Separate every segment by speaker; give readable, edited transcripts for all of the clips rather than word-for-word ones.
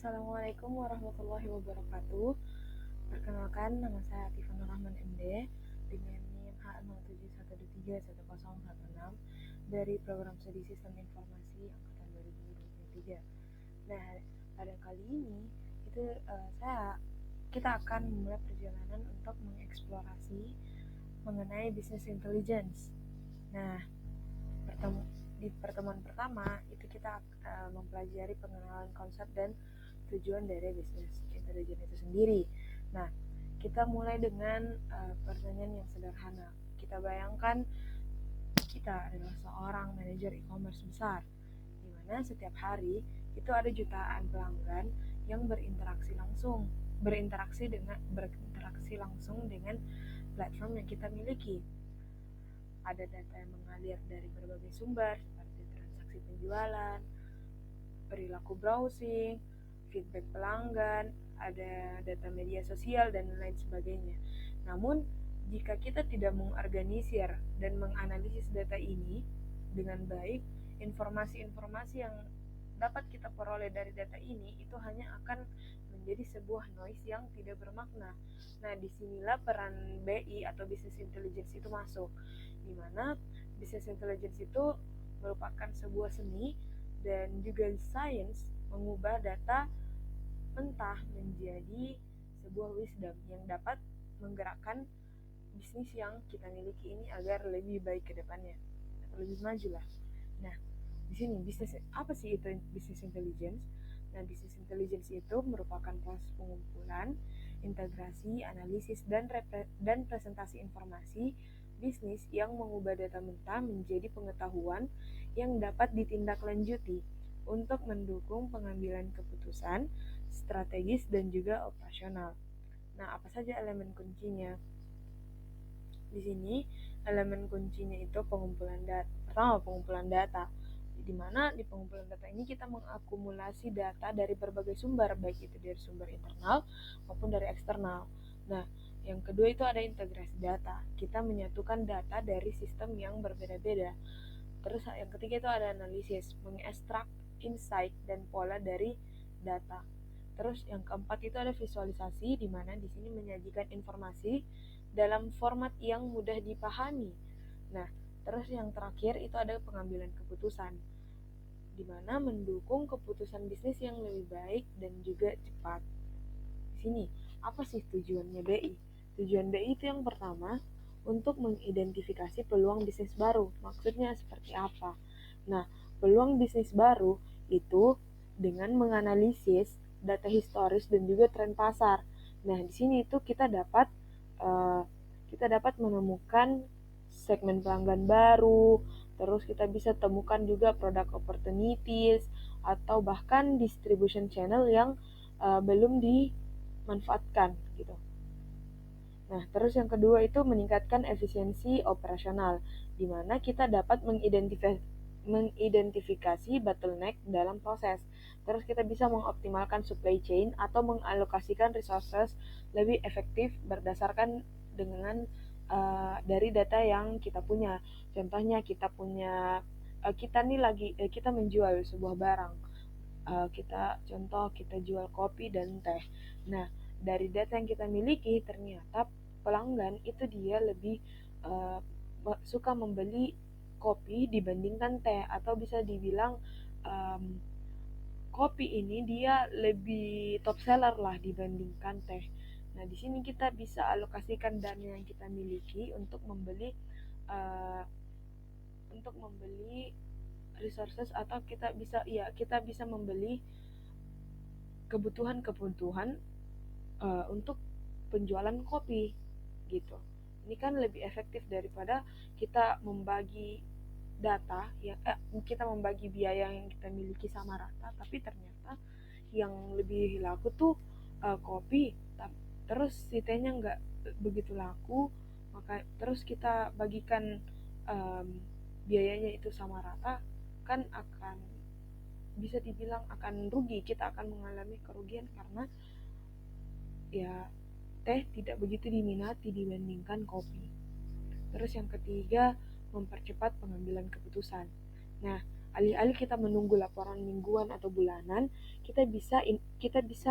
Speaker 1: Assalamualaikum warahmatullahi wabarakatuh. Perkenalkan, nama saya Atifah Nurrahman MD dengan NIM H671231016 dari Program Studi Sistem Informasi Angkatan 2023. Nah, pada kali ini kita akan memulai perjalanan untuk mengeksplorasi mengenai business intelligence. Nah, di pertemuan pertama itu kita mempelajari pengenalan konsep dan tujuan dari business intelligence itu sendiri. Nah, kita mulai dengan pertanyaan yang sederhana. Kita bayangkan kita adalah seorang manajer e-commerce besar, di mana setiap hari itu ada jutaan pelanggan yang berinteraksi langsung dengan platform yang kita miliki. Ada data yang mengalir dari berbagai sumber seperti transaksi penjualan, perilaku browsing, feedback pelanggan, ada data media sosial, dan lain sebagainya. Namun, jika kita tidak mengorganisir dan menganalisis data ini dengan baik, informasi-informasi yang dapat kita peroleh dari data ini itu hanya akan menjadi sebuah noise yang tidak bermakna. Nah, disinilah peran BI atau Business Intelligence itu masuk, di mana Business Intelligence itu merupakan sebuah seni dan juga sains mengubah data mentah menjadi sebuah wisdom yang dapat menggerakkan bisnis yang kita miliki ini agar lebih baik ke depannya atau lebih maju lah. Nah, di sini apa sih itu business intelligence? Nah, business intelligence itu merupakan proses pengumpulan, integrasi, analisis, dan presentasi informasi bisnis yang mengubah data mentah menjadi pengetahuan yang dapat ditindaklanjuti untuk mendukung pengambilan keputusan strategis dan juga operasional. Nah, apa saja elemen kuncinya? Di sini elemen kuncinya itu pengumpulan data. Pertama, pengumpulan data. Di mana di pengumpulan data ini kita mengakumulasi data dari berbagai sumber, baik itu dari sumber internal maupun dari eksternal. Nah, yang kedua itu ada integrasi data. Kita menyatukan data dari sistem yang berbeda-beda. Terus yang ketiga itu ada analisis, mengekstrak insight dan pola dari data. Terus yang keempat itu ada visualisasi, di mana di sini menyajikan informasi dalam format yang mudah dipahami. Nah, terus yang terakhir itu ada pengambilan keputusan, di mana mendukung keputusan bisnis yang lebih baik dan juga cepat. Di sini, apa sih tujuannya BI? Tujuan BI itu yang pertama, untuk mengidentifikasi peluang bisnis baru. Maksudnya seperti apa? Nah, peluang bisnis baru itu dengan menganalisis data historis dan juga tren pasar. Nah, di sini itu kita dapat menemukan segmen pelanggan baru, terus kita bisa temukan juga product opportunities atau bahkan distribution channel yang belum dimanfaatkan gitu. Nah, terus yang kedua itu meningkatkan efisiensi operasional, di mana kita dapat mengidentifikasi bottleneck dalam proses. Terus kita bisa mengoptimalkan supply chain atau mengalokasikan resources lebih efektif berdasarkan dengan dari data yang kita punya. Contohnya kita menjual sebuah barang. Kita jual kopi dan teh. Nah, dari data yang kita miliki ternyata pelanggan itu dia lebih suka membeli kopi dibandingkan teh, atau bisa dibilang kopi ini dia lebih top seller lah dibandingkan teh. Nah, di sini kita bisa alokasikan dana yang kita miliki untuk membeli resources, atau kita bisa membeli kebutuhan untuk penjualan kopi gitu. Ini kan lebih efektif daripada kita membagi data kita membagi biaya yang kita miliki sama rata, tapi ternyata yang lebih laku tuh kopi, terus si tehnya nggak begitu laku, maka terus kita bagikan biayanya itu sama rata, kan akan bisa dibilang akan rugi. Kita akan mengalami kerugian karena ya teh tidak begitu diminati dibandingkan kopi. Terus yang ketiga, mempercepat pengambilan keputusan. Nah, alih-alih kita menunggu laporan mingguan atau bulanan, kita bisa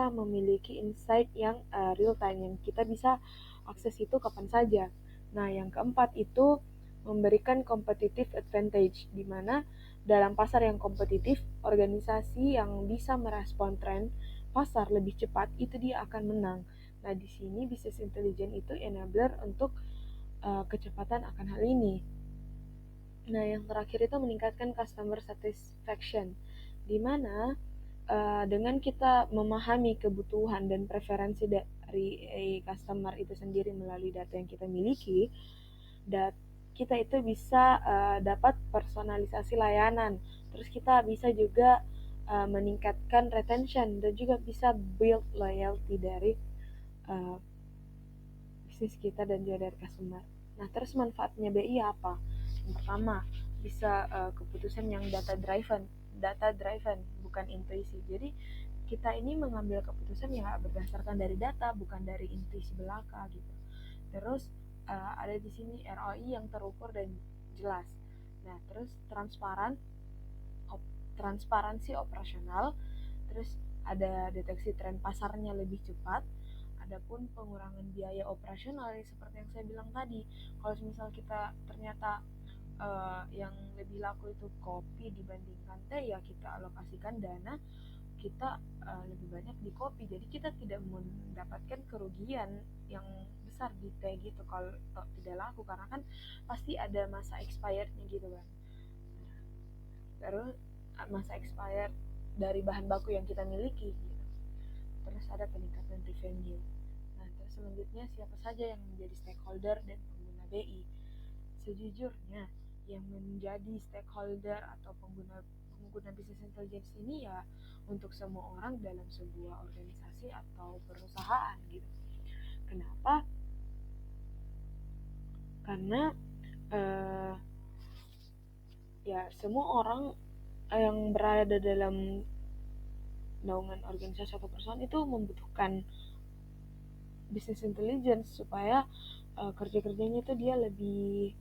Speaker 1: memiliki insight yang real time, yang kita bisa akses itu kapan saja. Nah, yang keempat itu memberikan competitive advantage, di mana dalam pasar yang kompetitif, organisasi yang bisa merespon tren pasar lebih cepat itu dia akan menang. Nah, di sini business intelligence itu enabler untuk kecepatan akan hal ini. Nah, yang terakhir itu meningkatkan customer satisfaction, di mana dengan kita memahami kebutuhan dan preferensi dari customer itu sendiri melalui data yang kita miliki, kita itu bisa dapat personalisasi layanan. Terus kita bisa juga meningkatkan retention dan juga bisa build loyalty dari bisnis kita dan juga dari customer. Nah, terus manfaatnya BI apa? Yang pertama, bisa keputusan yang data driven, bukan intuisi. Jadi kita ini mengambil keputusan yang berdasarkan dari data, bukan dari intuisi belaka gitu. Terus ada di sini ROI yang terukur dan jelas. Nah, terus transparansi operasional, terus ada deteksi tren pasarnya lebih cepat, adapun pengurangan biaya operasional seperti yang saya bilang tadi. Kalau misal kita ternyata yang lebih laku itu kopi dibandingkan teh, ya kita alokasikan dana kita lebih banyak di kopi, jadi kita tidak mendapatkan kerugian yang besar di teh gitu kalau tidak laku, karena kan pasti ada masa expirednya gitu kan. Terus masa expired dari bahan baku yang kita miliki gitu. Terus ada peningkatan revenue. Nah, terus selanjutnya siapa saja yang menjadi stakeholder dan pengguna BI? Sejujurnya yang menjadi stakeholder atau pengguna business intelligence ini ya untuk semua orang dalam sebuah organisasi atau perusahaan gitu. Kenapa? Karena ya semua orang yang berada dalam naungan organisasi atau perusahaan itu membutuhkan business intelligence supaya kerja-kerjanya itu dia lebih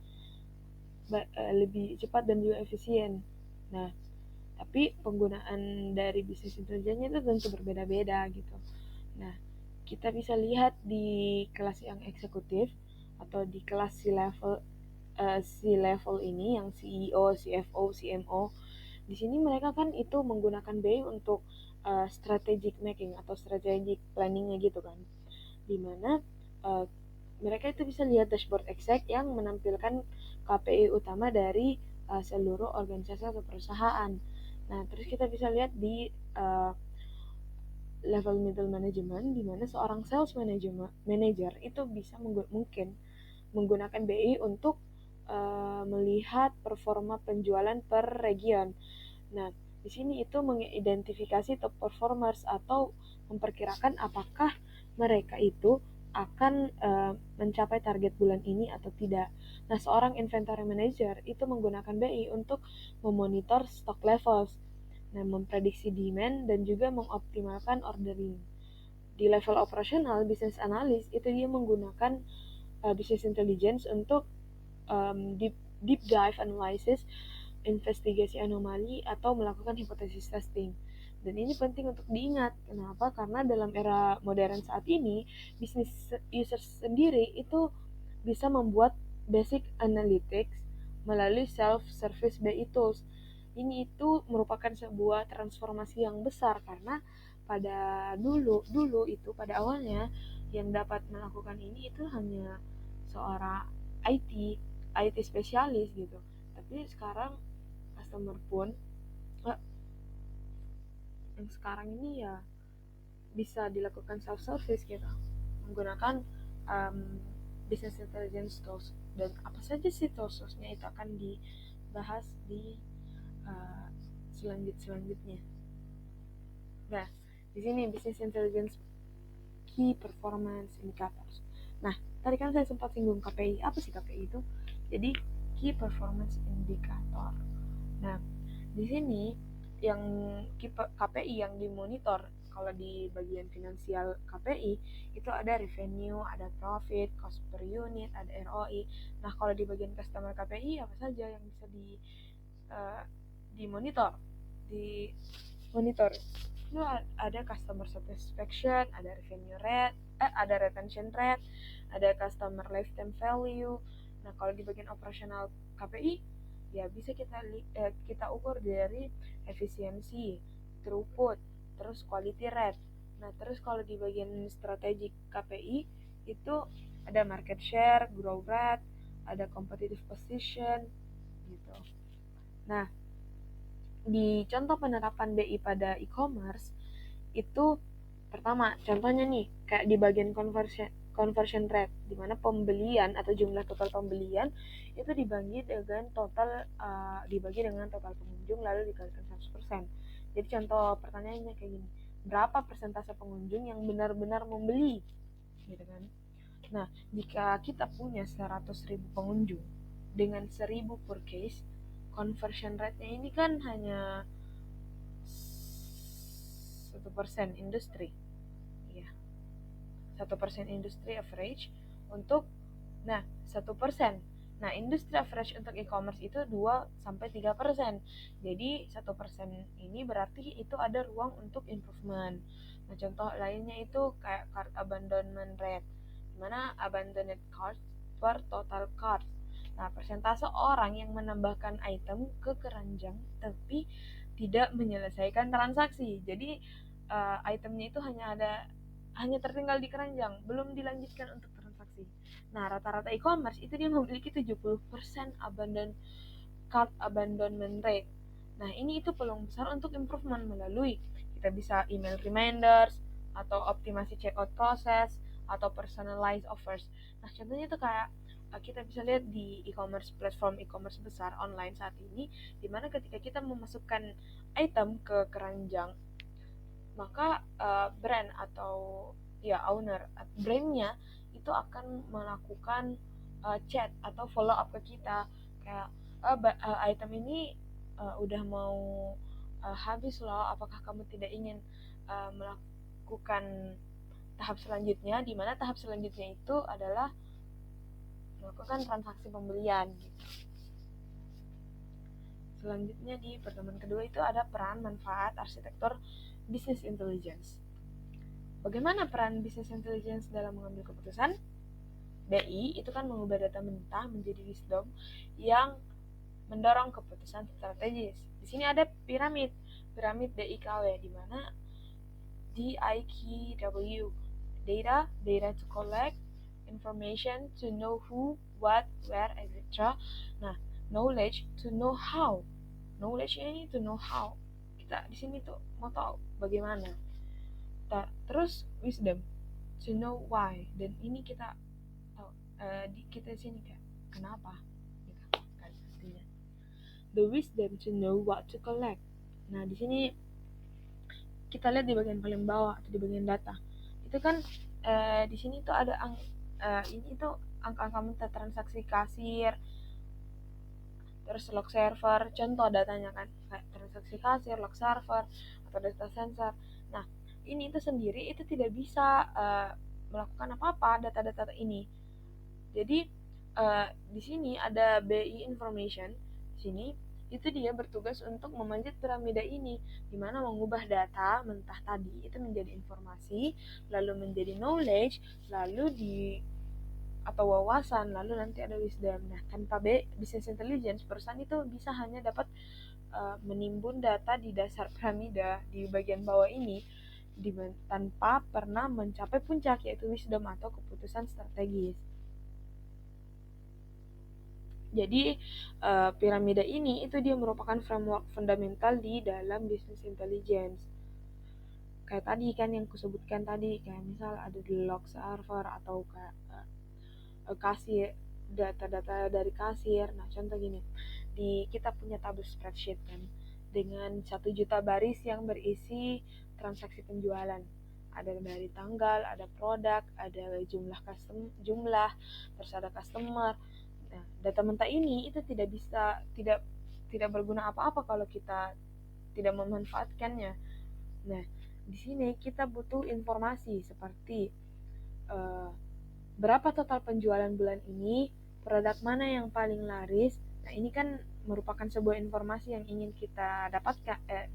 Speaker 1: cepat dan juga efisien. Nah, tapi penggunaan dari business intelligence itu tentu berbeda-beda gitu. Nah, kita bisa lihat di kelas yang eksekutif atau di kelas C-level ini yang CEO, CFO, CMO. Di sini mereka kan itu menggunakan BI untuk strategic making atau strategic planningnya gitu kan. Dimana mereka itu bisa lihat dashboard exact yang menampilkan KPI utama dari seluruh organisasi atau perusahaan. Nah, terus kita bisa lihat di level middle management, di mana seorang sales manager itu bisa mungkin menggunakan BI untuk melihat performa penjualan per region. Nah, di sini itu mengidentifikasi top performers atau memperkirakan apakah mereka itu akan mencapai target bulan ini atau tidak. Nah, seorang inventory manager itu menggunakan BI untuk memonitor stock levels, nah, memprediksi demand dan juga mengoptimalkan ordering. Di level operasional, business analyst itu dia menggunakan business intelligence untuk deep dive analysis, investigasi anomali, atau melakukan hipotesis testing. Dan ini penting untuk diingat. Kenapa? Karena dalam era modern saat ini, bisnis user sendiri itu bisa membuat basic analytics melalui self-service BI tools. Ini itu merupakan sebuah transformasi yang besar, karena pada dulu itu pada awalnya yang dapat melakukan ini itu hanya seorang IT spesialis gitu. Tapi sekarang customer pun yang sekarang ini ya bisa dilakukan self service gitu menggunakan business intelligence tools. Dan apa saja sih toolsnya itu akan dibahas di selanjutnya. Nah, di sini business intelligence key performance indicators. Nah, tadi kan saya sempat singgung KPI. Apa sih KPI itu? Jadi key performance indicator. Nah, di sini yang KPI yang dimonitor, kalau di bagian finansial KPI itu ada revenue, ada profit, cost per unit, ada ROI. Nah, kalau di bagian customer KPI apa saja yang bisa dimonitor. Itu ada customer satisfaction, ada revenue rate, ada retention rate, ada customer lifetime value. Nah, kalau di bagian operasional KPI ya bisa kita ukur dari efisiensi, throughput, terus quality rate. Nah, terus kalau di bagian strategic KPI itu ada market share, growth rate, ada competitive position gitu. Nah, di contoh penerapan BI pada e-commerce itu pertama, contohnya nih kayak di bagian conversion rate, di mana pembelian atau jumlah total pembelian itu dibagi dengan total pengunjung lalu dikalikan 100%. Jadi contoh pertanyaannya kayak gini, berapa persentase pengunjung yang benar-benar membeli gitu kan. Nah, jika kita punya 100.000 pengunjung dengan 1.000 per case, conversion rate-nya ini kan hanya 1% industri. Ya, 1% industri average untuk 1%. Nah, industri average untuk e-commerce itu 2-3%. Jadi 1% ini berarti itu ada ruang untuk improvement. Nah, contoh lainnya itu kayak cart abandonment rate, dimana abandoned carts per total carts. Nah, persentase orang yang menambahkan item ke keranjang tapi tidak menyelesaikan transaksi. Jadi itemnya itu hanya tertinggal di keranjang, belum dilanjutkan untuk transaksi. Nah, rata-rata e-commerce itu dia memiliki 70% cart abandonment rate. Nah, ini itu peluang besar untuk improvement melalui kita bisa email reminders atau optimasi checkout proses atau personalized offers. Nah, contohnya itu kayak kita bisa lihat di platform e-commerce besar online saat ini, di mana ketika kita memasukkan item ke keranjang, maka brand atau owner brandnya itu akan melakukan chat atau follow up ke kita kayak item ini udah mau habis loh, apakah kamu tidak ingin melakukan tahap selanjutnya, di mana tahap selanjutnya itu adalah melakukan transaksi pembelian gitu. Selanjutnya di pertemuan kedua itu ada peran manfaat arsitektur business intelligence. Bagaimana peran business intelligence dalam mengambil keputusan? BI itu kan mengubah data mentah menjadi wisdom yang mendorong keputusan strategis. Di sini ada piramid DIKW, di mana DIKW, data to collect, information to know who, what, where, etc. Nah, knowledge to know how. Knowledge ini to know how. Kita di sini tuh mau tahu bagaimana. Terus wisdom to know why, dan ini kita tahu kita sini kayak kenapa gitu kan artinya. The wisdom to know what to collect. Nah, di sini kita lihat di bagian paling bawah atau di bagian data itu kan di sini tuh ada ini tuh angka-angka mentah transaksi kasir, terus log server, contoh datanya kan kayak transaksi kasir, log server atau data sensor. Nah, ini itu sendiri itu tidak bisa melakukan apa-apa data-data ini. Jadi di sini ada BI information. Di sini itu dia bertugas untuk memanjat piramida ini, di mana mengubah data mentah tadi itu menjadi informasi, lalu menjadi knowledge, lalu atau wawasan, lalu nanti ada wisdom. Nah, tanpa business intelligence, perusahaan itu bisa hanya dapat menimbun data di dasar piramida di bagian bawah ini tanpa pernah mencapai puncak, yaitu wisdom atau keputusan strategis. Jadi piramida ini itu dia merupakan framework fundamental di dalam business intelligence. Kayak tadi kan yang kusebutkan tadi, kayak misal ada di log server atau kayak kasir, data-data dari kasir. Nah, contoh gini, kita punya tabel spreadsheet kan dengan 1 juta baris yang berisi transaksi penjualan. Ada dari tanggal, ada produk, ada jumlah, terus ada customer. Nah, data mentah ini itu tidak berguna apa-apa kalau kita tidak memanfaatkannya. Nah, di sini kita butuh informasi seperti berapa total penjualan bulan ini, produk mana yang paling laris. Nah, ini kan merupakan sebuah informasi yang ingin kita dapatkan,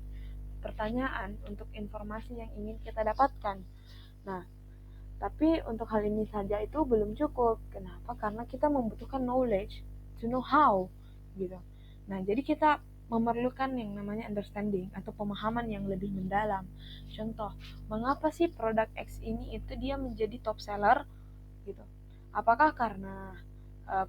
Speaker 1: pertanyaan untuk informasi yang ingin kita dapatkan. Nah, tapi untuk hal ini saja itu belum cukup. Kenapa? Karena kita membutuhkan knowledge to know how gitu. Nah, jadi kita memerlukan yang namanya understanding atau pemahaman yang lebih mendalam. Contoh, mengapa sih produk X ini itu dia menjadi top seller gitu? Apakah karena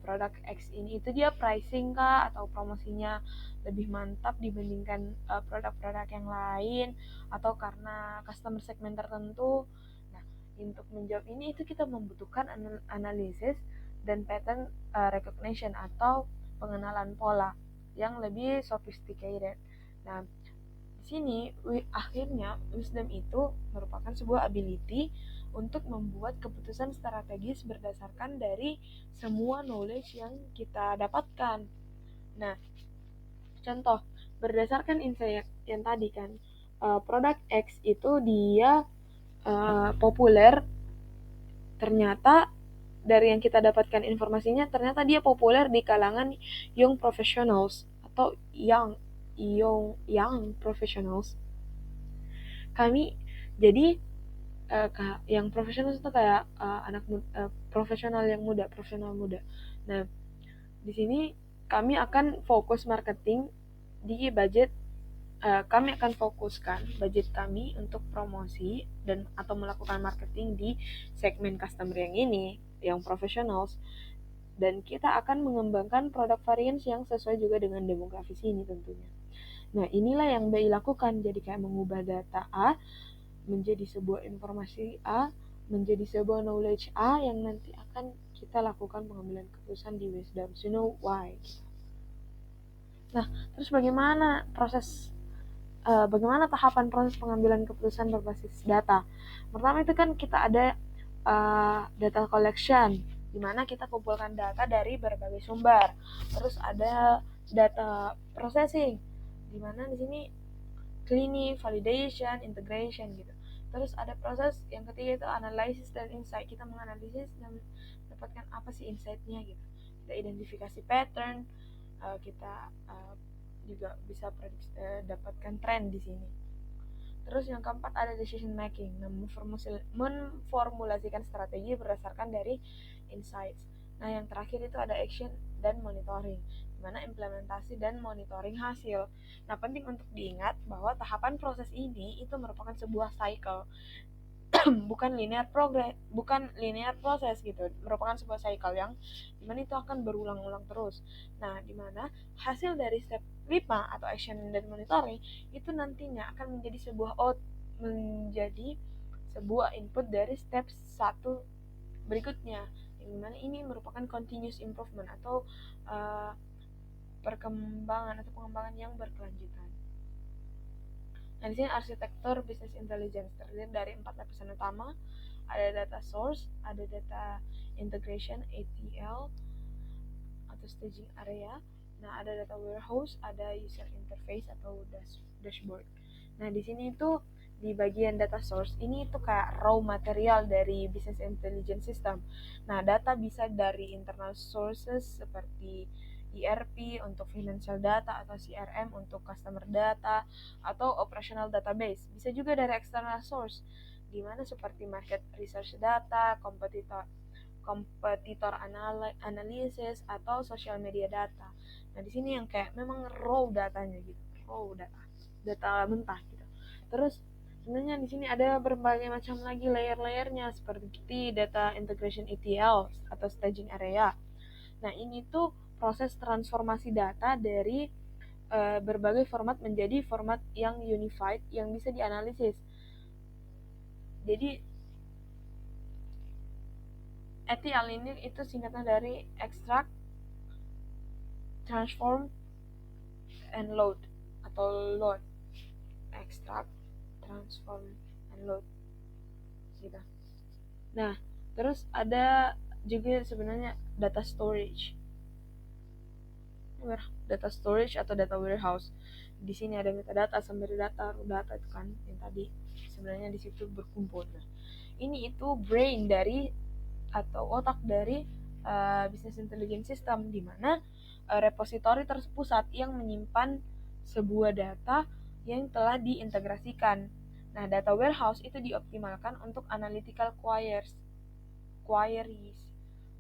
Speaker 1: produk X ini itu dia pricing kah atau promosinya lebih mantap dibandingkan produk-produk yang lain, atau karena customer segmen tertentu? Nah, untuk menjawab ini itu kita membutuhkan analisis dan pattern recognition atau pengenalan pola yang lebih sophisticated. Nah, di sini akhirnya wisdom itu merupakan sebuah ability untuk membuat keputusan strategis berdasarkan dari semua knowledge yang kita dapatkan. Nah, contoh berdasarkan insight yang tadi kan, produk X itu dia populer, ternyata dari yang kita dapatkan informasinya ternyata dia populer di kalangan young professionals atau young professionals. Kami jadi yang profesional itu kayak anak profesional muda. Nah, di sini kami akan fokus marketing di budget. Kami akan fokuskan budget kami untuk promosi dan atau melakukan marketing di segmen customer yang ini, yang professionals, dan kita akan mengembangkan produk varians yang sesuai juga dengan demografis ini tentunya. Nah, inilah yang BI lakukan, jadi kayak mengubah data A menjadi sebuah informasi A, menjadi sebuah knowledge A yang nanti akan kita lakukan pengambilan keputusan di wisdom. You know why? Nah, terus bagaimana tahapan proses pengambilan keputusan berbasis data? Pertama itu kan kita ada data collection, di mana kita kumpulkan data dari berbagai sumber. Terus ada data processing, di mana di sini cleaning, validation, integration gitu. Terus ada proses yang ketiga itu analysis dan insight. Kita menganalisis dan mendapatkan apa sih insight-nya gitu. Kita identifikasi pattern, kita juga bisa dapatkan tren di sini. Terus yang keempat ada decision making, memformulasikan strategi berdasarkan dari insights. Nah, yang terakhir itu ada action dan monitoring, di mana implementasi dan monitoring hasil. Nah, penting untuk diingat bahwa tahapan proses ini itu merupakan sebuah cycle, bukan linear proses gitu, merupakan sebuah cycle yang dimana itu akan berulang-ulang terus. Nah, dimana hasil dari step 5 atau action dan monitoring itu nantinya akan menjadi sebuah input dari step 1 berikutnya, yang dimana ini merupakan continuous improvement atau pengembangan yang berkelanjutan. Nah, di sini arsitektur business intelligence terdiri dari 4 lapisan utama. Ada data source, ada data integration (ETL) atau staging area. Nah, ada data warehouse, ada user interface atau dashboard. Nah, di sini itu di bagian data source ini itu kayak raw material dari business intelligence system. Nah, data bisa dari internal sources seperti ERP untuk financial data atau CRM untuk customer data atau operational database. Bisa juga dari external source, di mana seperti market research data, kompetitor analisis atau social media data. Nah, di sini yang kayak memang raw datanya gitu, raw data mentah gitu. Terus sebenarnya di sini ada berbagai macam lagi layer-layernya seperti data integration ETL atau staging area. Nah, ini tuh proses transformasi data dari berbagai format menjadi format yang unified yang bisa dianalisis. Jadi ETL ini itu singkatan dari extract, transform, and load atau load. Extract, transform, and load gitu. Nah, terus ada juga sebenarnya data storage. Data storage atau data warehouse. Di sini ada metadata, summary data, raw data itu kan yang tadi sebenarnya di situ berkumpul. Nah, ini itu brain dari atau otak dari business intelligence system, di mana repositori terpusat yang menyimpan sebuah data yang telah diintegrasikan. Nah, data warehouse itu dioptimalkan untuk analytical queries,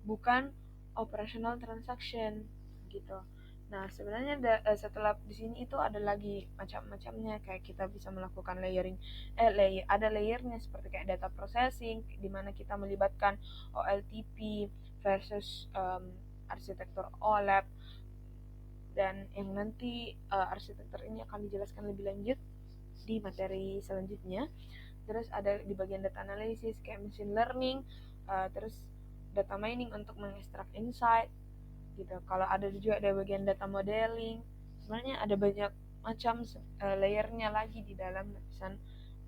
Speaker 1: bukan operational transaction gitu. Nah, sebenarnya setelah di sini itu ada lagi macam-macamnya, kayak kita bisa melakukan ada layernya seperti kayak data processing, di mana kita melibatkan OLTP versus arsitektur OLAP, dan yang nanti arsitektur ini akan dijelaskan lebih lanjut di materi selanjutnya. Terus ada di bagian data analysis kayak machine learning, terus data mining untuk mengekstrak insight gitu. Kalau ada juga ada bagian data modeling. Sebenarnya ada banyak macam layernya lagi di dalam lapisan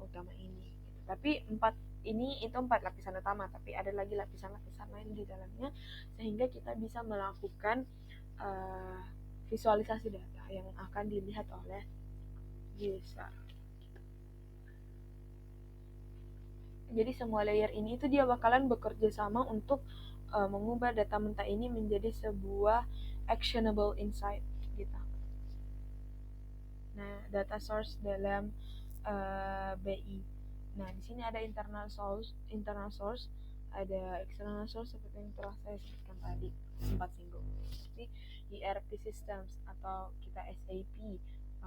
Speaker 1: utama ini gitu. Tapi empat lapisan utama, tapi ada lagi lapisan-lapisan lain di dalamnya sehingga kita bisa melakukan visualisasi data yang akan dilihat oleh user. Jadi semua layer ini itu dia bakalan bekerja sama untuk mengubah data mentah ini menjadi sebuah actionable insight gitu. Nah, data source dalam BI. Nah, di sini ada internal source, ada external source seperti yang telah saya sebutkan tadi, sempat singgung. Seperti ERP systems atau kita SAP,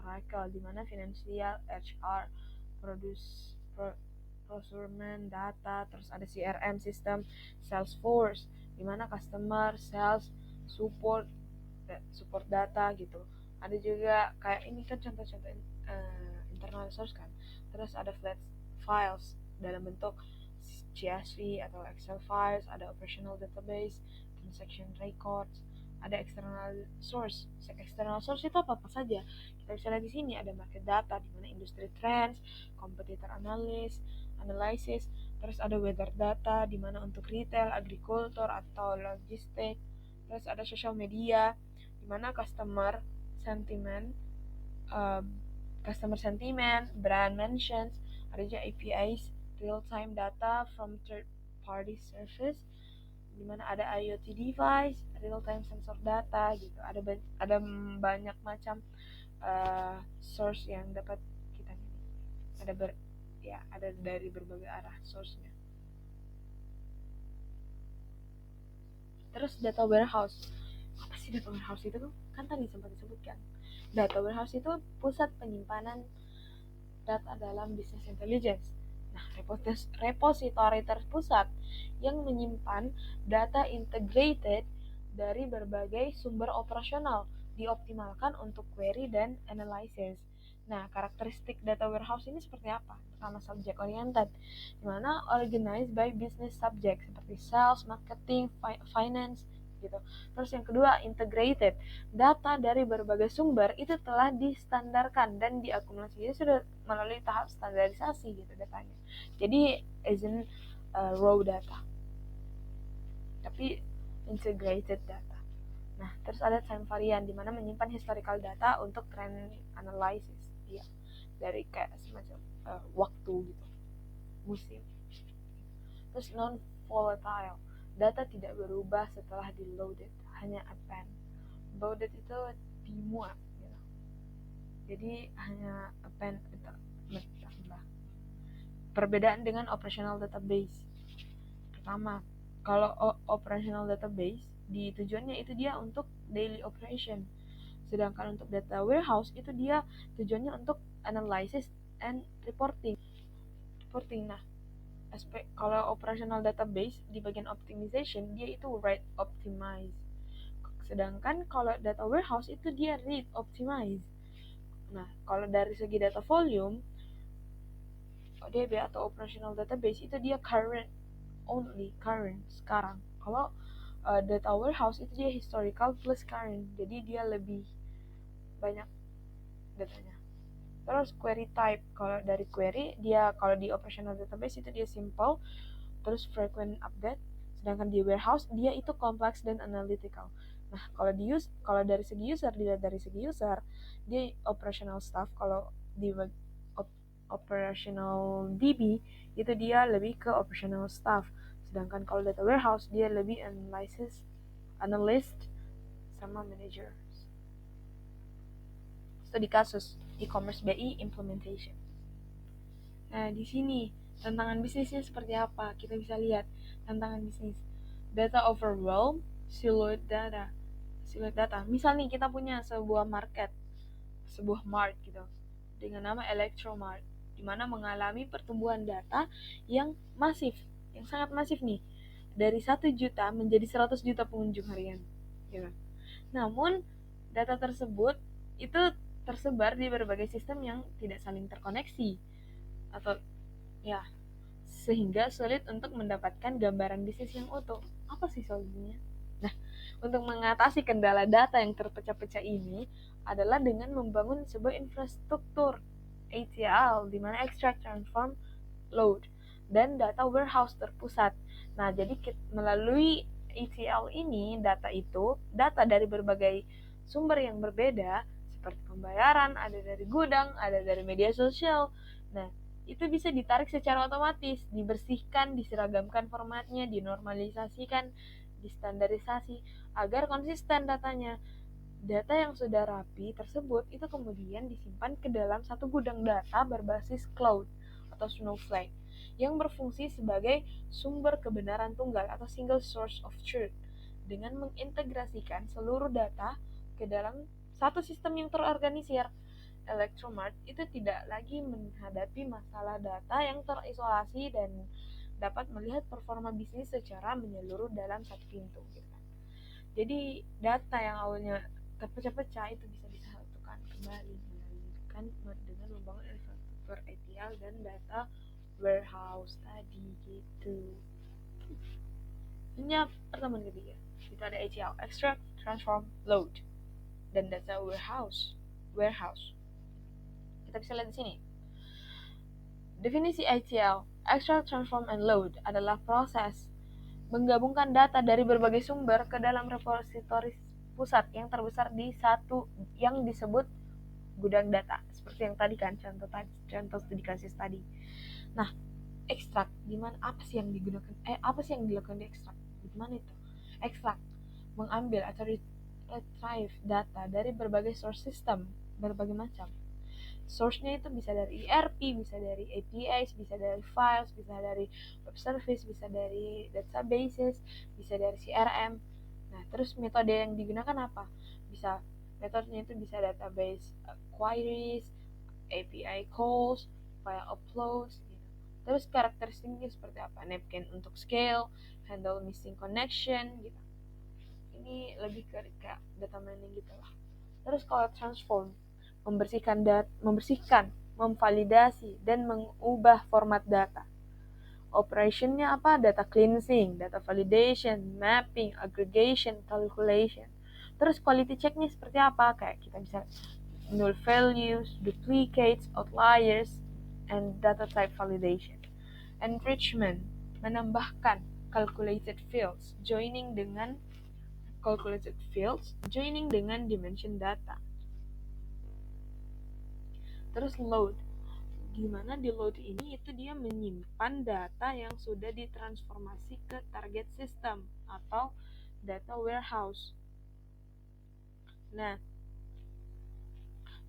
Speaker 1: Oracle, di mana financial, HR, procurement, data, terus ada CRM system, Salesforce, di mana customer, sales, support data gitu. Ada juga kayak ini kan contoh-contoh internal source kan. Terus ada flat files dalam bentuk CSV atau Excel files, ada operational database, transaction records, ada external source. External source itu apa saja? Kita bisa lihat di sini ada market data, di mana industry trends, competitor analysis, terus ada weather data, di mana untuk retail, agriculture atau logistik, terus ada social media, di mana customer sentiment, brand mentions, ada juga APIs, real-time data from third-party service, di mana ada IoT device, real-time sensor data gitu. Ada banyak macam source yang dapat kita miliki. Ada dari berbagai arah source-nya. Terus data warehouse. Apa sih data warehouse itu tuh? Kan tadi sempat disebutkan. Data warehouse itu pusat penyimpanan data dalam business intelligence. Nah, repositori terpusat yang menyimpan data integrated dari berbagai sumber operasional dioptimalkan untuk query dan analysis. Nah, karakteristik data warehouse ini seperti apa? Pertama, subject oriented, di mana organized by business subject seperti sales, marketing, finance gitu. Terus yang kedua, integrated. Data dari berbagai sumber itu telah distandarkan dan diakumulasi. Jadi sudah melalui tahap standarisasi gitu datanya. Jadi isn't raw data, tapi integrated data. Nah, terus ada time variant, di mana menyimpan historical data untuk trend analysis, ya, dari kayak semacam waktu gitu, musim. Terus non volatile, data tidak berubah setelah di loaded, hanya append. Loaded itu dimuat, gitu. Jadi hanya append itu menambah. Perbedaan dengan operational database. Pertama, kalau operational database di tujuannya itu dia untuk daily operation, sedangkan untuk data warehouse itu dia tujuannya untuk analysis and reporting. Nah, kalau operational database di bagian optimization dia itu write optimize, sedangkan kalau data warehouse itu dia read optimize. Nah, kalau dari segi data volume, ODB atau operational database itu dia current sekarang. Kalau data warehouse itu dia historical plus current, jadi dia lebih banyak datanya. Terus query type, kalau dari query dia, kalau di operational database itu dia simple, terus frequent update, sedangkan di warehouse dia itu complex dan analytical. Nah, kalau dari segi user, dilihat dari segi user, dia operational stuff. Kalau di operational DB itu dia lebih ke operational staff, sedangkan kalau data warehouse dia lebih analyst sama manager studi kasus e-commerce BI implementation. Nah, di sini tantangan bisnisnya seperti apa? Kita bisa lihat tantangan bisnis. Data overwhelm, siloed data. Misal nih kita punya sebuah mart gitu, dengan nama Electromart, di mana mengalami pertumbuhan data yang masif, yang sangat masif nih, dari 1 juta menjadi 100 juta pengunjung harian. Gitu. Namun, data tersebut itu tersebar di berbagai sistem yang tidak saling terkoneksi, atau ya, sehingga sulit untuk mendapatkan gambaran bisnis yang utuh. Apa sih solusinya? Nah, untuk mengatasi kendala data yang terpecah-pecah ini adalah dengan membangun sebuah infrastruktur ETL, di mana extract, transform, load, dan data warehouse terpusat. Nah, jadi melalui ETL ini, data dari berbagai sumber yang berbeda, seperti pembayaran, ada dari gudang, ada dari media sosial. Nah, itu bisa ditarik secara otomatis, dibersihkan, diseragamkan formatnya, dinormalisasikan, distandarisasi, agar konsisten datanya. Data yang sudah rapi tersebut itu kemudian disimpan ke dalam satu gudang data berbasis cloud atau Snowflake yang berfungsi sebagai sumber kebenaran tunggal atau single source of truth, dengan mengintegrasikan seluruh data ke dalam satu sistem yang terorganisir. Electromart itu tidak lagi menghadapi masalah data yang terisolasi dan dapat melihat performa bisnis secara menyeluruh dalam satu pintu. Jadi data yang awalnya terpecah-pecah itu bisa disatukan kembali dengan membangun infrastruktur ETL dan data warehouse tadi gitu. Ini pertemuan ketiga. Itu ada ETL, extract, transform, load, dan data warehouse. Kita bisa lihat di sini. Definisi ETL, extract, transform, and load, adalah proses menggabungkan data dari berbagai sumber ke dalam repositori pusat yang terbesar di satu yang disebut gudang data, seperti yang tadi kan contoh studi kasus tadi. Nah, ekstrak gimana, apa sih yang dilakukan di ekstrak? Gimana itu? Ekstrak mengambil atau retrieve data dari berbagai source system, berbagai macam. Source-nya itu bisa dari ERP, bisa dari APIs, bisa dari files, bisa dari web service, bisa dari databases, bisa dari CRM. Nah, terus metode yang digunakan apa? Metodenya itu bisa database queries, API calls, file uploads, gitu. Terus karakteristiknya seperti apa? Napkin untuk scale, handle missing connection, gitu. Ini lebih ke data mining gitu lah. Terus kalau transform, membersihkan, memvalidasi, dan mengubah format data. Operationnya apa? Data cleansing, data validation, mapping, aggregation, calculation. Terus quality checknya seperti apa? Kayak kita bisa null values, duplicates, outliers, and data type validation. Enrichment, menambahkan calculated fields, joining dengan dimension data. Terus load, gimana di load ini itu dia menyimpan data yang sudah ditransformasi ke target system atau data warehouse. Nah,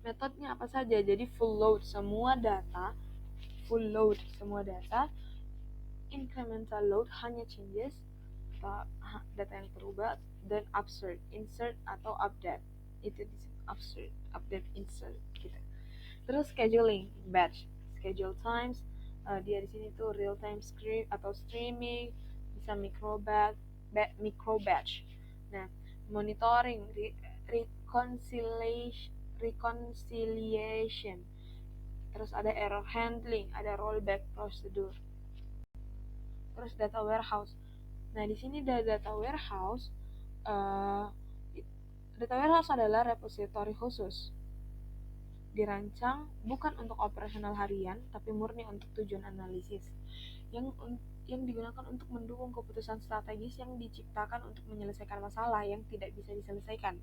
Speaker 1: metodenya apa saja? Jadi full load semua data, incremental load hanya changes data yang berubah, dan insert atau update, itu disebut update, insert gitu. Terus scheduling, batch, schedule times, dia di sini tuh real time script atau streaming, bisa micro batch. Nah, monitoring, reconciliation, terus ada error handling, ada rollback procedure. Terus data warehouse. Nah, di sini data warehouse adalah repository khusus, dirancang bukan untuk operasional harian, tapi murni untuk tujuan analisis, yang digunakan untuk mendukung keputusan strategis yang diciptakan untuk menyelesaikan masalah yang tidak bisa diselesaikan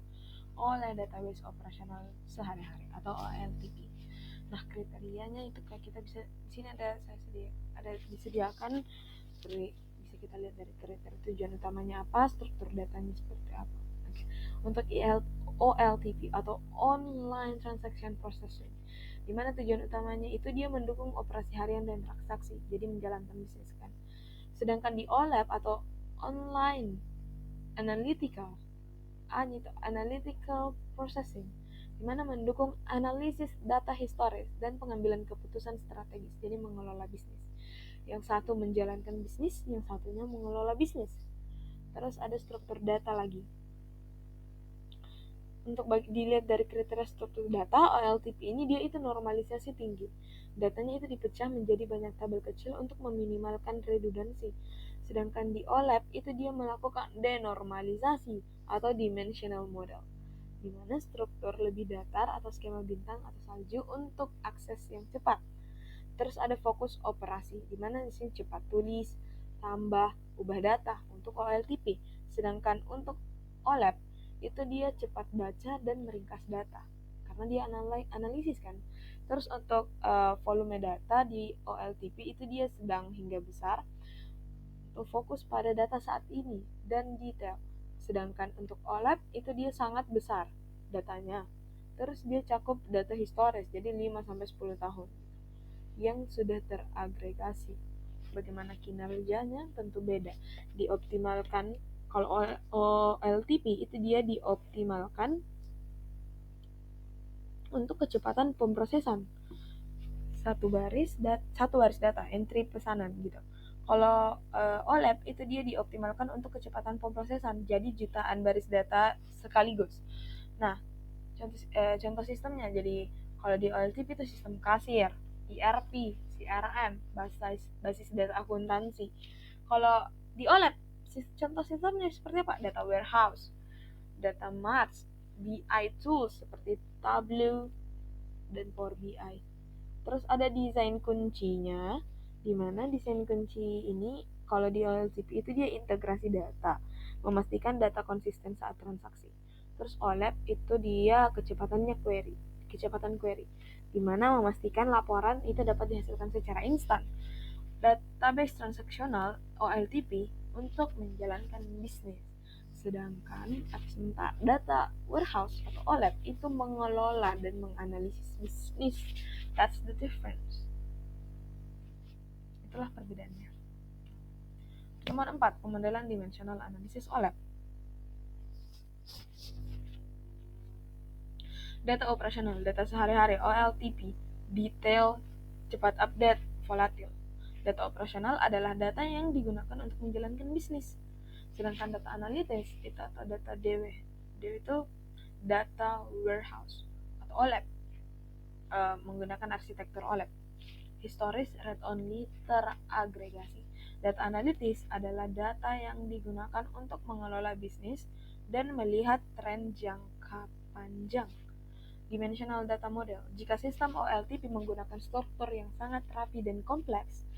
Speaker 1: oleh database operasional sehari-hari atau OLTP. Nah, kriterianya itu kayak kita bisa di sini disediakan, bisa kita lihat dari kriteria tujuan utamanya apa, struktur datanya seperti apa. Untuk OLTP atau Online Transaction Processing, di mana tujuan utamanya itu dia mendukung operasi harian dan transaksi, jadi menjalankan bisnis kan. Sedangkan di OLAP atau Online Analytical Processing, di mana mendukung analisis data historis dan pengambilan keputusan strategis, jadi mengelola bisnis. Yang satu menjalankan bisnis, yang satunya mengelola bisnis. Terus ada struktur data lagi. Untuk dilihat dari kriteria struktur data, OLTP ini dia itu normalisasi tinggi. Datanya itu dipecah menjadi banyak tabel kecil untuk meminimalkan redundansi. Sedangkan di OLAP itu dia melakukan denormalisasi atau dimensional model, di mana struktur lebih datar atau skema bintang atau salju untuk akses yang cepat. Terus ada fokus operasi, di mana di sini cepat tulis, tambah, ubah data untuk OLTP. Sedangkan untuk OLAP itu dia cepat baca dan meringkas data karena dia analisis kan. Terus untuk volume data di OLTP itu dia sedang hingga besar, untuk fokus pada data saat ini dan detail. Sedangkan untuk OLAP itu dia sangat besar datanya. Terus dia cakup data historis, jadi 5-10 tahun yang sudah teragregasi. Bagaimana kinerjanya tentu beda. Dioptimalkan kalau OLTP itu dia dioptimalkan untuk kecepatan pemrosesan satu baris data, entry pesanan gitu. Kalau OLAP itu dia dioptimalkan untuk kecepatan pemrosesan, jadi jutaan baris data sekaligus. Nah, contoh sistemnya, jadi kalau di OLTP itu sistem kasir, ERP, CRM, basis data akuntansi. Kalau di OLAP, contoh sistemnya seperti apa? Data warehouse, data mart, BI tools seperti Tableau dan Power BI. Terus ada desain kuncinya, di mana desain kunci ini kalau di OLTP itu dia integrasi data, memastikan data konsisten saat transaksi. Terus OLAP itu dia kecepatan query, di mana memastikan laporan itu dapat dihasilkan secara instan. Database transaksional OLTP untuk menjalankan bisnis. Sedangkan data warehouse atau OLAP itu mengelola dan menganalisis bisnis. That's the difference. Itulah perbedaannya. Nomor 4, pemodelan dimensional analisis OLAP. Data operasional, data sehari-hari OLTP, detail, cepat update, volatil. Data operasional adalah data yang digunakan untuk menjalankan bisnis. Sedangkan data analitis itu atau data DW itu data warehouse atau OLAP, menggunakan arsitektur OLAP. Historis, read only, teragregasi. Data analitis adalah data yang digunakan untuk mengelola bisnis dan melihat tren jangka panjang. Dimensional data model. Jika sistem OLTP menggunakan struktur yang sangat rapi dan kompleks,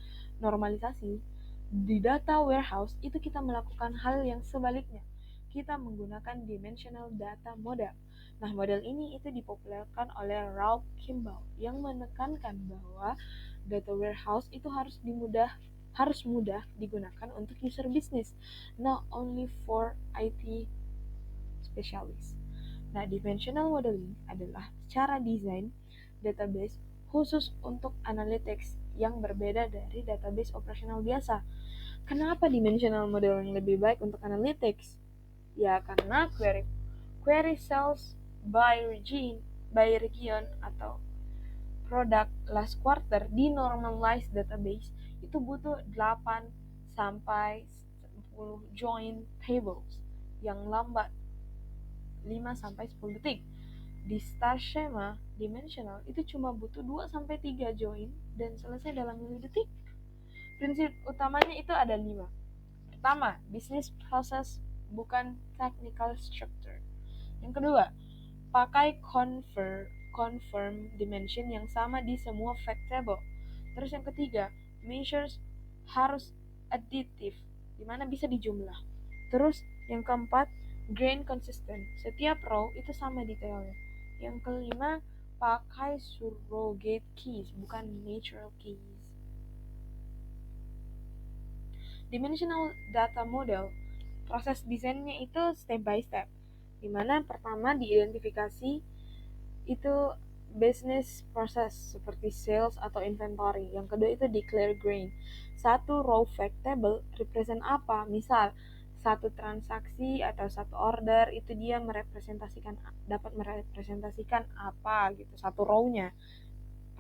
Speaker 1: normalisasi, di data warehouse itu kita melakukan hal yang sebaliknya. Kita menggunakan dimensional data model. Nah, model ini itu dipopulerkan oleh Ralph Kimball yang menekankan bahwa data warehouse itu harus mudah digunakan untuk user business, not only for IT specialist. Nah, dimensional modeling adalah cara desain database khusus untuk analytics yang berbeda dari database operasional biasa. Kenapa dimensional modeling lebih baik untuk analytics? Ya, karena query cells by region atau product last quarter di normalized database itu butuh 8 sampai 10 join tables yang lambat 5-10 detik. Di star schema dimensional itu cuma butuh 2-3 join dan selesai dalam 5 detik. Prinsip utamanya itu ada 5. Pertama, business process bukan technical structure. Yang kedua, pakai confirm dimension yang sama di semua fact table. Terus yang ketiga, measures harus additive, dimana bisa dijumlah. Terus yang keempat, grain consistent, setiap row itu sama detailnya. Yang kelima, pakai surrogate keys, bukan natural keys. Dimensional data model, proses desainnya itu step by step. Dimana pertama diidentifikasi itu business process seperti sales atau inventory. Yang kedua itu declare grain. Satu raw fact table represent apa? Misal satu transaksi atau satu order itu dia dapat merepresentasikan apa gitu, satu row-nya.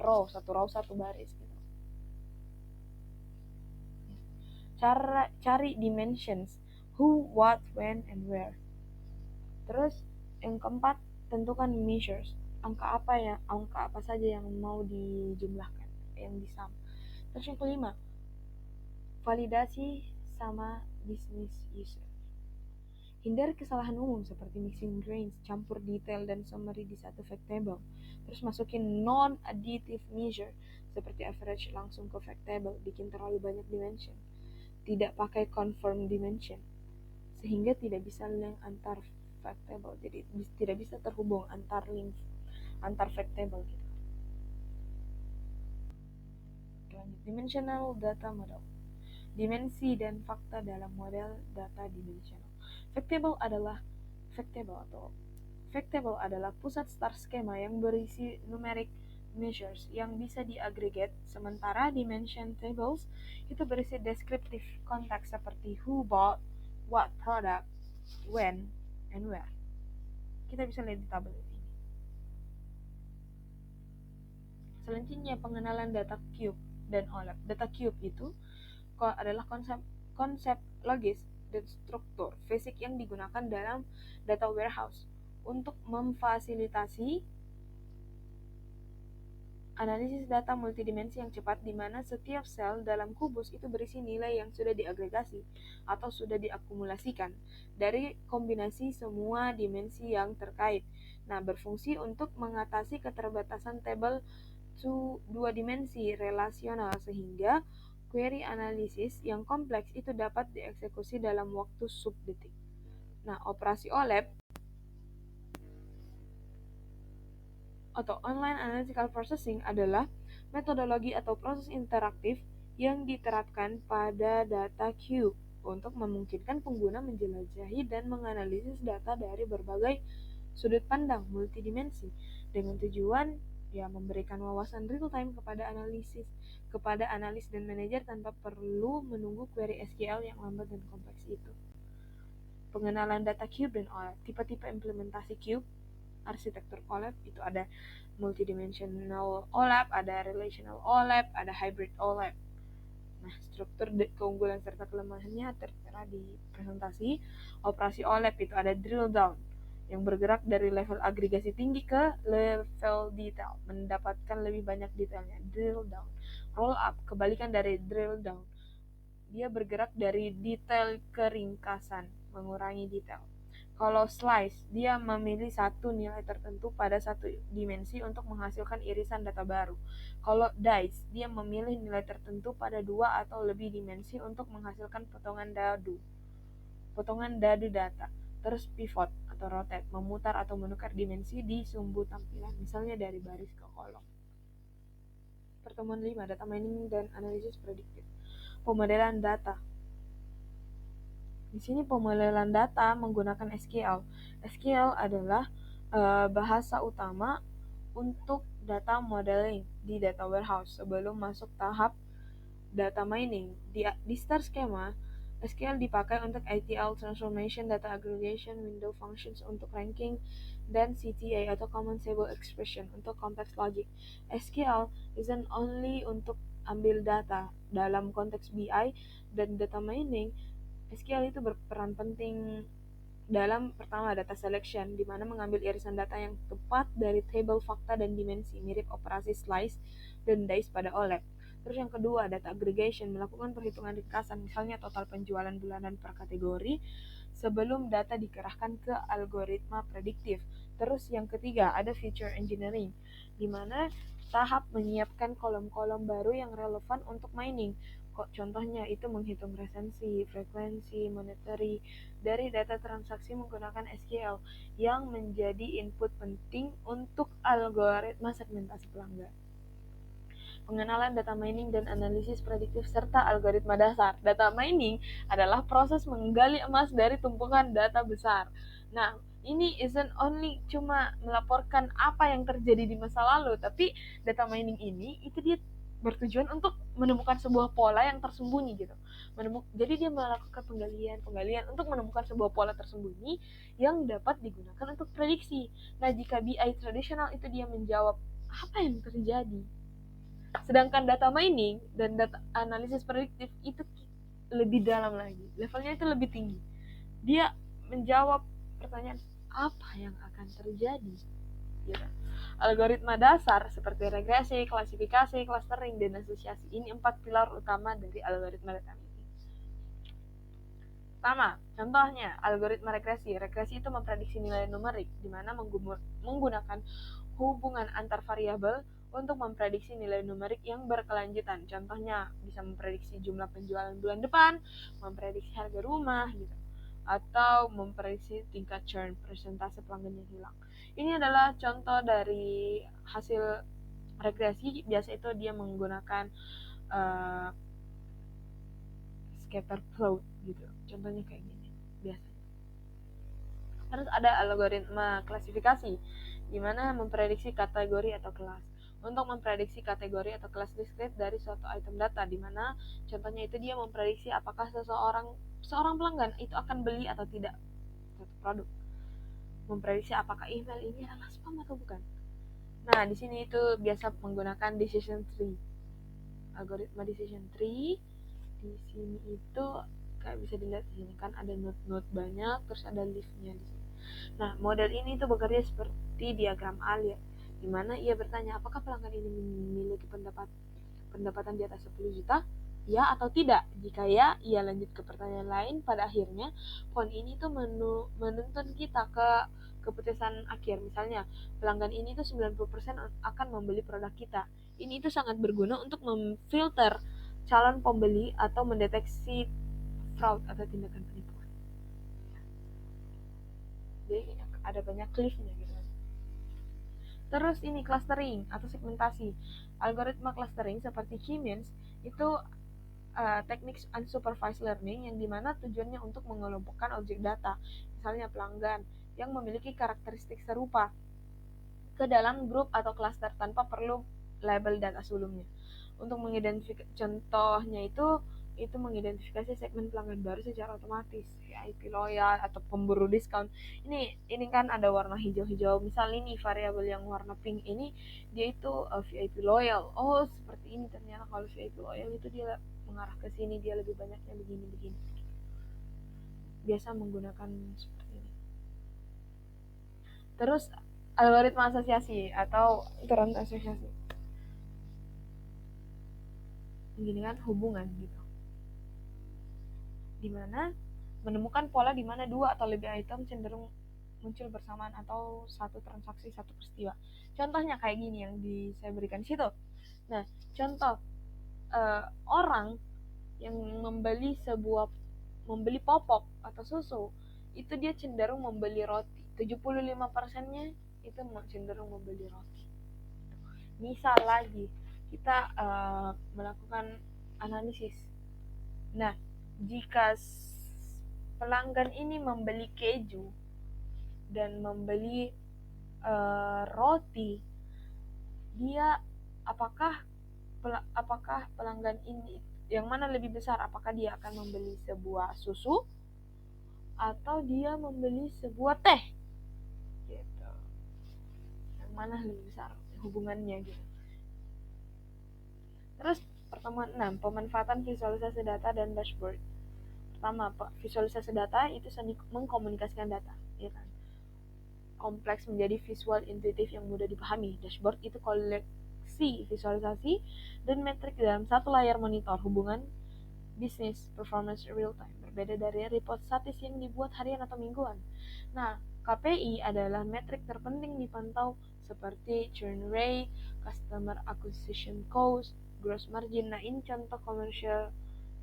Speaker 1: Satu row satu baris gitu. Cari dimensions, who, what, when, and where. Terus yang keempat, tentukan measures. Angka apa saja yang mau dijumlahkan, yang disam. Terus yang kelima, validasi sama business user. Hindari kesalahan umum seperti mixing grains, campur detail dan summary di satu fact table. Terus masukin non-additive measure seperti average langsung ke fact table, bikin terlalu banyak dimension. Tidak pakai confirm dimension, sehingga tidak bisa link antar fact table, jadi tidak bisa terhubung antar fact table gitu. Lanjut, dimensional data model. Dimensi dan fakta dalam model data dimensional. Fact table adalah pusat start skema yang berisi numeric measures yang bisa diagregate, sementara dimension tables itu berisi deskriptif konteks seperti who bought, what product, when, and where. Kita bisa lihat di tabel ini. Selanjutnya pengenalan data cube dan OLAP. Data cube itu adalah konsep logis dan struktur fisik yang digunakan dalam data warehouse untuk memfasilitasi analisis data multidimensi yang cepat, di mana setiap sel dalam kubus itu berisi nilai yang sudah diagregasi atau sudah diakumulasikan dari kombinasi semua dimensi yang terkait. Nah, berfungsi untuk mengatasi keterbatasan tabel dua dimensi relasional, sehingga query analisis yang kompleks itu dapat dieksekusi dalam waktu subdetik. Nah, operasi OLAP atau Online Analytical Processing adalah metodologi atau proses interaktif yang diterapkan pada data cube untuk memungkinkan pengguna menjelajahi dan menganalisis data dari berbagai sudut pandang multidimensi dengan tujuan memberikan wawasan real time kepada analis dan manajer tanpa perlu menunggu query SQL yang lambat dan kompleks itu. Pengenalan data cube dan OLAP. Tipe-tipe implementasi cube, arsitektur OLAP itu ada multidimensional OLAP, ada relational OLAP, ada hybrid OLAP. Nah, struktur keunggulan serta kelemahannya tertera di presentasi. Operasi OLAP itu ada drill down, yang bergerak dari level agregasi tinggi ke level detail, mendapatkan lebih banyak detailnya. Drill down. Roll up, kebalikan dari drill down. Dia bergerak dari detail ke ringkasan, mengurangi detail. Kalau slice, dia memilih satu nilai tertentu pada satu dimensi untuk menghasilkan irisan data baru. Kalau dice, dia memilih nilai tertentu pada dua atau lebih dimensi untuk menghasilkan potongan dadu data. Terus pivot atau rotate, memutar atau menukar dimensi di sumbu tampilan, misalnya dari baris ke kolom. Pertemuan 5, data mining dan analisis prediktif. Pemodelan data. Di sini pemodelan data menggunakan SQL. SQL adalah bahasa utama untuk data modeling di data warehouse sebelum masuk tahap data mining. Di start schema, SQL dipakai untuk ETL transformation, data aggregation, window functions untuk ranking, dan CTA atau common table expression untuk complex logic. SQL isn't only untuk ambil data dalam konteks BI dan data mining. SQL itu berperan penting dalam pertama data selection, di mana mengambil irisan data yang tepat dari table fakta dan dimensi, mirip operasi slice dan dice pada OLAP. Terus yang kedua, data aggregation, melakukan perhitungan ringkasan, misalnya total penjualan bulanan per kategori, sebelum data dikerahkan ke algoritma prediktif. Terus yang ketiga, ada feature engineering, di mana tahap menyiapkan kolom-kolom baru yang relevan untuk mining. Contohnya itu menghitung resensi, frekuensi, monetary dari data transaksi menggunakan SQL yang menjadi input penting untuk algoritma segmentasi pelanggan. Pengenalan data mining dan analisis prediktif serta algoritma dasar. Data mining adalah proses menggali emas dari tumpukan data besar. Nah, ini isn't only cuma melaporkan apa yang terjadi di masa lalu, tapi data mining ini itu dia bertujuan untuk menemukan sebuah pola yang tersembunyi gitu. Jadi dia melakukan penggalian untuk menemukan sebuah pola tersembunyi yang dapat digunakan untuk prediksi. Nah, jika BI tradisional itu dia menjawab apa yang terjadi, sedangkan data mining dan data analisis prediktif itu lebih dalam lagi, levelnya itu lebih tinggi. Dia menjawab pertanyaan apa yang akan terjadi. Gitu. Algoritma dasar seperti regresi, klasifikasi, clustering, dan asosiasi, ini 4 pilar utama dari algoritma data mining. Pertama, contohnya algoritma regresi. Regresi itu memprediksi nilai numerik, di mana menggunakan hubungan antar variabel untuk memprediksi nilai numerik yang berkelanjutan. Contohnya bisa memprediksi jumlah penjualan bulan depan, memprediksi harga rumah, gitu, atau memprediksi tingkat churn, persentase pelanggan yang hilang. Ini adalah contoh dari hasil regresi. Biasa itu dia menggunakan scatter plot gitu. Contohnya kayak gini biasanya. Terus ada algoritma klasifikasi, di mana memprediksi kategori atau kelas. Untuk memprediksi kategori atau kelas diskrit dari suatu item data, di mana contohnya itu dia memprediksi apakah seorang pelanggan itu akan beli atau tidak suatu produk. Memprediksi apakah email ini adalah spam atau bukan. Nah, di sini itu biasa menggunakan decision tree. Algoritma decision tree di sini itu kayak bisa dilihat di sini kan ada node-node banyak, terus ada leaf-nya di sini. Nah, model ini itu bekerja seperti diagram Allier, di mana ia bertanya apakah pelanggan ini memiliki pendapatan di atas 10 juta, ya atau tidak. Jika ya, ia lanjut ke pertanyaan lain. Pada akhirnya, poin ini tuh menuntun kita ke keputusan akhir. Misalnya, pelanggan ini tuh 90% akan membeli produk kita. Ini itu sangat berguna untuk memfilter calon pembeli atau mendeteksi fraud atau tindakan penipuan. Jadi ada banyak cliff-nya gitu. Terus ini clustering atau segmentasi. Algoritma clustering seperti K-means itu teknik unsupervised learning yang dimana tujuannya untuk mengelompokkan objek data, misalnya pelanggan yang memiliki karakteristik serupa ke dalam grup atau cluster tanpa perlu label data sebelumnya. Untuk mengidentifikasi, contohnya itu mengidentifikasi segmen pelanggan baru secara otomatis, VIP loyal atau pemburu diskon. Ini kan ada warna hijau-hijau. Misal ini variabel yang warna pink ini dia itu VIP loyal. Oh, seperti ini ternyata kalau VIP loyal itu dia mengarah ke sini, dia lebih banyaknya begini. Biasa menggunakan seperti ini. Terus algoritma asosiasi atau iteran asosiasi. Begini kan hubungan gitu. Dimana menemukan pola di mana dua atau lebih item cenderung muncul bersamaan atau satu transaksi satu peristiwa. Contohnya kayak gini yang saya berikan di situ. Nah, contoh orang yang membeli popok atau susu, itu dia cenderung membeli roti. 75%-nya itu cenderung membeli roti. Misal lagi kita melakukan analisis. Nah, jika pelanggan ini membeli keju dan membeli roti, dia apakah pelanggan ini yang mana lebih besar? Apakah dia akan membeli sebuah susu atau dia membeli sebuah teh? Gitu. Yang mana lebih besar hubungannya gitu. Terus pertemuan 6, pemanfaatan visualisasi data dan dashboard. Pertama, visualisasi data itu mengkomunikasikan data, ya kan? Kompleks menjadi visual intuitif yang mudah dipahami. Dashboard itu koleksi visualisasi dan metrik dalam satu layar monitor hubungan bisnis performance real time, berbeda dari report statis yang dibuat harian atau mingguan. Nah, KPI adalah metrik terpenting dipantau seperti churn rate, customer acquisition cost, gross margin. Nah, ini contoh commercial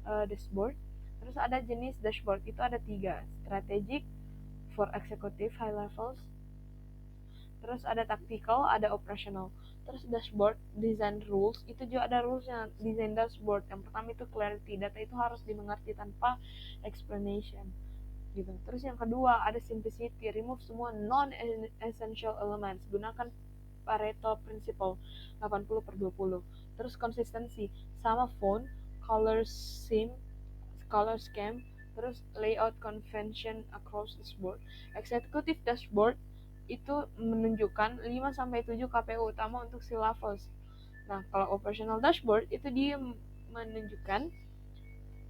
Speaker 1: dashboard. Terus ada jenis dashboard, itu ada 3, strategic for executive high levels, terus ada tactical, ada operational. Terus dashboard design rules, itu juga ada rulesnya. Design dashboard yang pertama itu clarity, data itu harus dimengerti tanpa explanation gitu. Terus yang kedua ada simplicity, remove semua non essential elements, gunakan Pareto principle 80/20. Terus consistency, sama font, color scheme, color scheme, terus layout convention across the board. Executive dashboard itu menunjukkan 5-7 KPU utama untuk si levels. Nah, kalau operational dashboard itu dia menunjukkan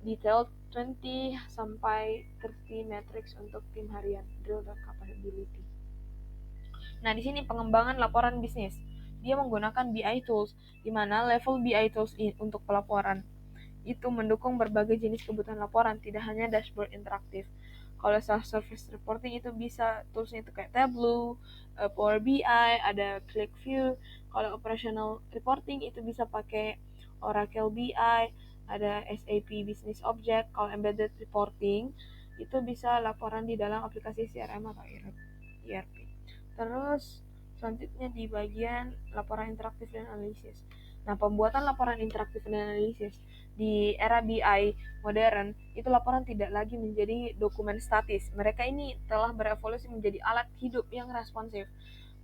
Speaker 1: detailed 20-30 metrics untuk tim harian, drill dan capability. Nah, di sini pengembangan laporan bisnis. Dia menggunakan BI tools, di mana level BI tools untuk pelaporan itu mendukung berbagai jenis kebutuhan laporan, tidak hanya dashboard interaktif. Kalau self-service reporting itu bisa toolsnya itu kayak Tableau, Power BI, ada ClickView. Kalau operational reporting itu bisa pakai Oracle BI, ada SAP Business Object. Kalau embedded reporting itu bisa laporan di dalam aplikasi CRM atau ERP. Terus selanjutnya di bagian laporan interaktif dan analisis. Nah, pembuatan laporan interaktif dan analisis di era BI modern, itu laporan tidak lagi menjadi dokumen statis. Mereka ini telah berevolusi menjadi alat hidup yang responsif.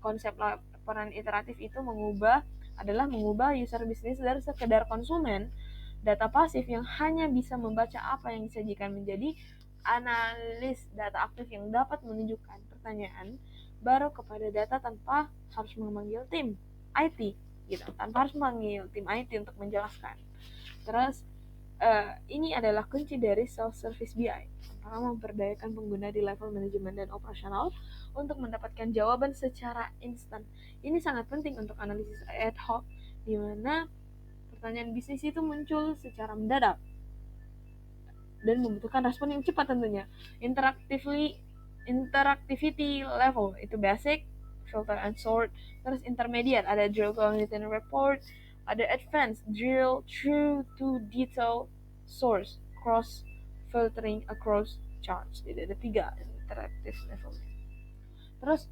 Speaker 1: Konsep laporan interaktif itu adalah mengubah user bisnis dari sekedar konsumen data pasif yang hanya bisa membaca apa yang disajikan menjadi analis data aktif yang dapat menunjukkan pertanyaan baru kepada data tanpa harus memanggil tim IT gitu, tanpa harus memanggil tim IT untuk menjelaskan. Terus ini adalah kunci dari self-service BI. Pertama, memperdayakan pengguna di level manajemen dan operasional untuk mendapatkan jawaban secara instan. Ini sangat penting untuk analisis ad hoc, di mana pertanyaan bisnis itu muncul secara mendadak dan membutuhkan respon yang cepat tentunya. Interactivity level itu basic, filter and sort. Terus intermediate ada drill quality and report, ada advanced drill true to detail source, cross filtering across charts. Jadi ada 3 interactive level. Terus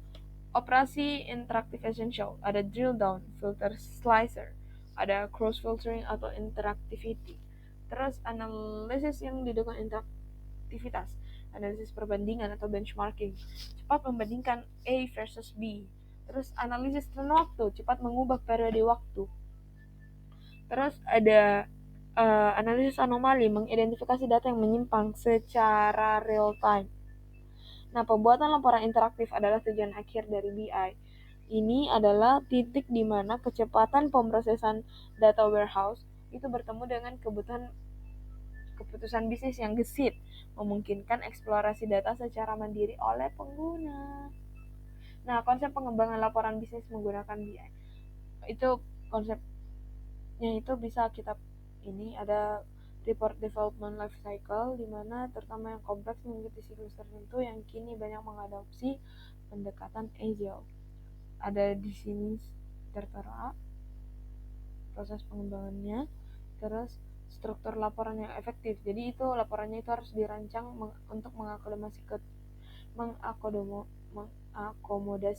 Speaker 1: operasi interaktif essential, ada drill down, filter slicer, ada cross filtering atau interactivity. Terus analisis yang didukung interaktivitas, analisis perbandingan atau benchmarking, cepat membandingkan A versus B. Terus analisis tren waktu, cepat mengubah periode waktu. Terus ada analisis anomali, mengidentifikasi data yang menyimpang secara real time. Nah, pembuatan laporan interaktif adalah tujuan akhir dari BI. Ini adalah titik di mana kecepatan pemrosesan data warehouse itu bertemu dengan keputusan bisnis yang gesit, memungkinkan eksplorasi data secara mandiri oleh pengguna. Nah, konsep pengembangan laporan bisnis menggunakan BI. Itu konsepnya itu bisa kita ini ada report development life cycle, di mana terutama yang kompleks mengikuti siklus tertentu yang kini banyak mengadopsi pendekatan Agile. Ada di sini tertera proses pengembangannya, terus struktur laporan yang efektif. Jadi itu laporannya itu harus dirancang untuk mengakomodasi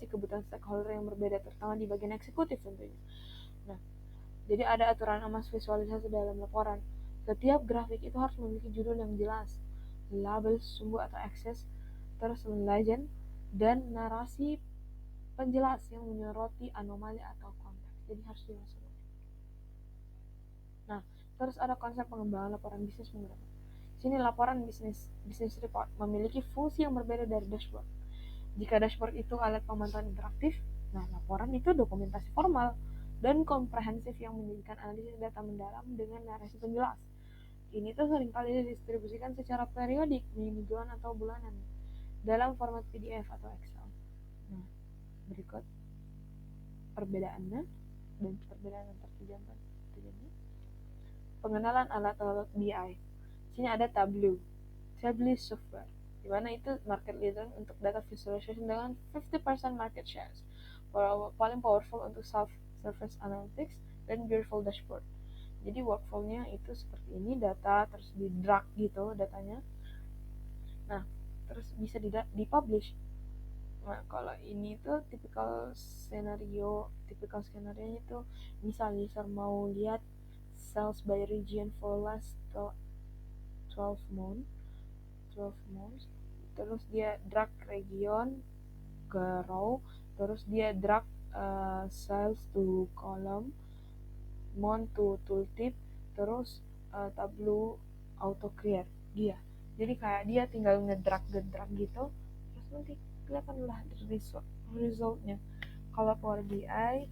Speaker 1: kebutuhan stakeholder yang berbeda, terutama di bagian eksekutif tentunya. Nah, jadi ada aturan emas visualisasi dalam laporan. Setiap grafik itu harus memiliki judul yang jelas, label sumber atau akses, terus legend, dan narasi penjelas yang menyoroti anomali atau konteks. Jadi harus jelas. Nah, terus ada konsep pengembangan laporan bisnis menggunakan. Sini laporan bisnis report memiliki fungsi yang berbeda dari dashboard. Jika dashboard itu alat pemantauan interaktif, nah laporan itu dokumentasi formal dan komprehensif yang menjadikan analisis data mendalam dengan narasi penjelas. Ini tuh seringkali didistribusikan secara periodik, mingguan atau bulanan, dalam format PDF atau Excel. Nah, berikut perbedaannya dan perbedaan antar tujuannya. Pengenalan alat-alat BI. Sini ada Tableau software, di mana itu market leader untuk data visualization dengan 50% market shares. Paling powerful untuk self-service analytics dan beautiful dashboard. Jadi workflow-nya itu seperti ini, data terus di drag gitu datanya. Nah, terus bisa dipublish. Nah, kalau ini tuh tipikal skenario itu misal user mau lihat sales by region for last 12 months, terus dia drag region ke row, terus dia drag sales to column, month to tooltip, terus tableau auto create dia. Jadi kayak dia tinggal ngedrag gitu, terus nanti kelihatanlah resultnya. Kalau Power BI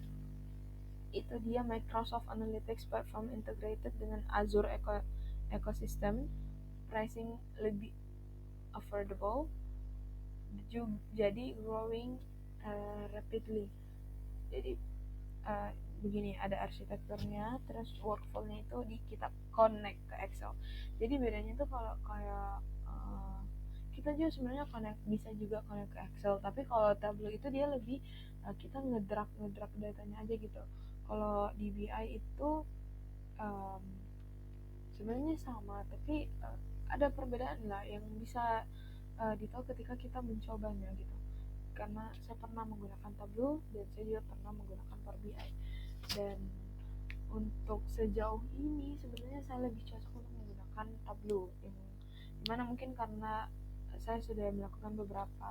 Speaker 1: itu dia Microsoft Analytics Platform integrated dengan Azure Ecosystem, pricing lebih affordable, jadi growing rapidly. Jadi uh, begini, ada arsitekturnya, terus workflow-nya itu kita connect ke Excel. Jadi bedanya tuh kalau kayak kita juga sebenarnya bisa juga connect ke Excel, tapi kalau Tableau itu dia lebih kita ngedrag datanya aja gitu. Kalau di BI itu um, sebenarnya sama, tapi ada perbedaan lah yang bisa ditahu ketika kita mencobanya gitu. Karena saya pernah menggunakan Tableau dan saya juga pernah menggunakan Power BI, dan untuk sejauh ini sebenarnya saya lebih cocok untuk menggunakan Tableau, yang dimana mungkin karena saya sudah melakukan beberapa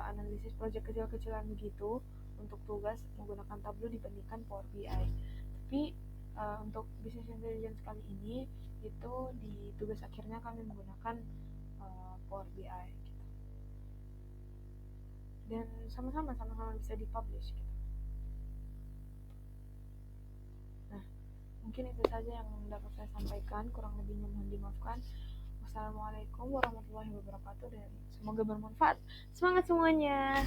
Speaker 1: analisis project kecil-kecilan begitu untuk tugas menggunakan Tableau dibandingkan Power BI. Tapi untuk business intelligence kali ini itu di tugas akhirnya kami menggunakan Power BI gitu. Dan sama-sama bisa dipublish gitu. Nah, mungkin itu saja yang dapat saya sampaikan, kurang lebihnya mohon dimaafkan. Wassalamualaikum warahmatullahi wabarakatuh dan semoga bermanfaat. Semangat semuanya.